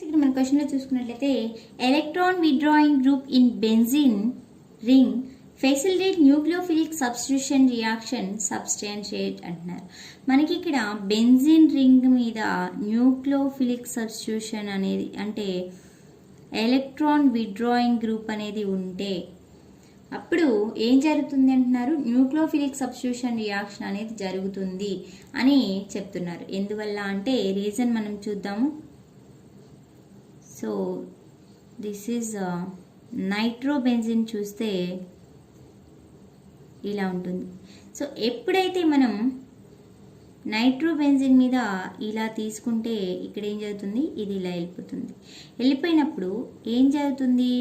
ఇక్కడ మన క్వశ్చన్ లో చూసుకున్నట్లయితే electron withdrawing group in benzene ring facilitate nucleophilic substitution reaction substantiate అంటున్నారు. మనకి ఇక్కడ బెంజీన్ రింగ్ మీద న్యూక్లియోఫిలిక్ సబ్స్టిట్యూషన్ అనేది అంటే ఎలక్ట్రాన్ విత్డ్రాయింగ్ గ్రూప్ అనేది ఉంటే అప్పుడు ఏం జరుగుతుంది అంటున్నారు, న్యూక్లియోఫిలిక్ సబ్స్టిట్యూషన్ రియాక్షన్ అనేది జరుగుతుంది అని చెప్తున్నారు. ఎందువల్ల అంటే రీజన్ మనం చూద్దాము. సో దిస్ ఈజ్ నైట్రోబెంజిన్ చూస్తే ఇలా ఉంటుంది. సో ఎప్పుడైతే మనం నైట్రోబెంజిన్ మీద ఇలా తీసుకుంటే ఇక్కడ ఏం జరుగుతుంది, ఇది ఇలా వెళ్ళిపోతుంది. వెళ్ళిపోయినప్పుడు ఏం జరుగుతుంది,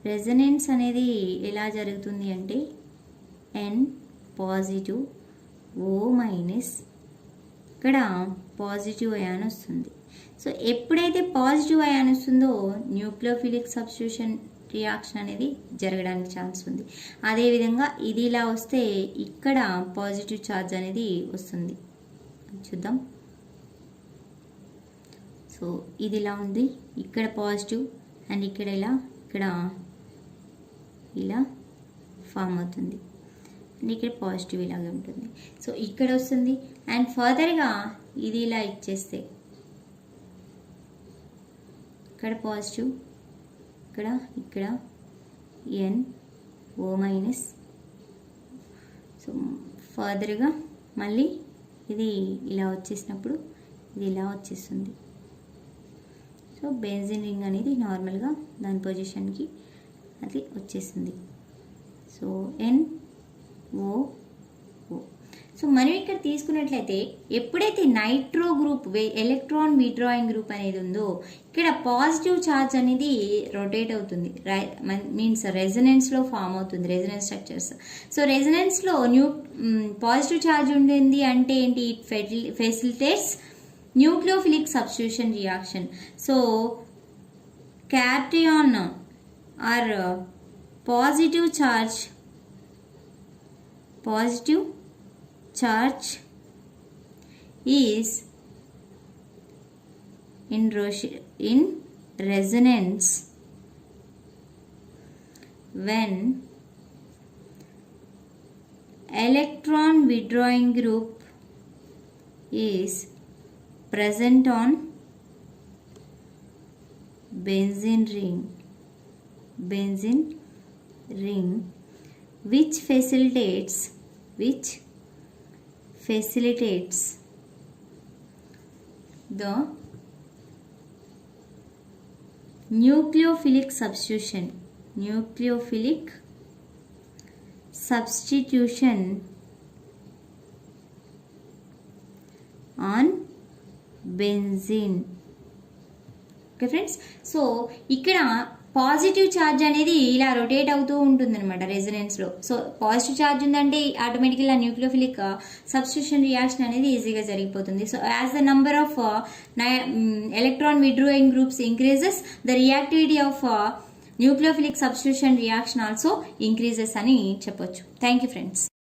రెజనెన్స్ అనేది ఎలా జరుగుతుంది అంటే N పాజిటివ్, O మైనస్, ఇక్కడ పాజిటివ్ అయాన్ వస్తుంది. సో ఎప్పుడైతే పాజిటివ్ అయాన్ వస్తుందో న్యూక్లియోఫిలిక్ సబ్స్టిట్యూషన్ రియాక్షన్ అనేది జరగడానికి ఛాన్స్ ఉంది. అదేవిధంగా ఇది ఇలా వస్తే ఇక్కడ పాజిటివ్ ఛార్జ్ అనేది వస్తుంది. చూద్దాం. సో ఇది ఇలా ఉంది, ఇక్కడ పాజిటివ్ అండ్ ఇక్కడ ఇలా ఫామ్ అవుతుంది అండ్ ఇక్కడ పాజిటివ్ ఇలాగే ఉంటుంది. సో ఇక్కడ వస్తుంది అండ్ ఫర్దర్గా ఇది ఇలా ఇచ్చేస్తే ఇక్కడ పాజిటివ్, ఇక్కడ N O మైనస్. సో ఫర్దర్గా మళ్ళీ ఇది ఇలా వచ్చేసినప్పుడు ఇది ఇలా వచ్చేస్తుంది. సో బెంజీన్ రింగ్ అనేది నార్మల్గా దాని పొజిషన్కి అది వచ్చేసింది. So N O O. సో మనం ఇక్కడ తీసుకున్నట్లయితే ఎప్పుడైతే nitro group electron withdrawing group అనేది ఉందో ఇక్కడ పాజిటివ్ ఛార్జ్ అనేది రొటేట్ అవుతుంది, మీన్స్ రెజనెన్స్లో ఫామ్ అవుతుంది, రెజనెన్స్ స్ట్రక్చర్స్. సో రెజనెన్స్లో పాజిటివ్ ఛార్జ్ ఉంటుంది అంటే ఏంటి, it facilitates nucleophilic substitution reaction. So cation or positive charge is in resonance when electron withdrawing group is present on benzene ring which facilitates the nucleophilic substitution on benzene. Okay friends, so ఇక్కడ positive charge అనేది ఇలా rotate అవుతూ ఉంటుంది అనమాట రెజనెన్స్లో. So positive charge ఉందంటే ఆటోమేటిక్గా nucleophilic substitution reaction అనేది ఈజీగా జరిగిపోతుంది. So as the number of electron withdrawing groups increases, the reactivity of nucleophilic substitution reaction also increases అని చెప్పొచ్చు. Thank you friends.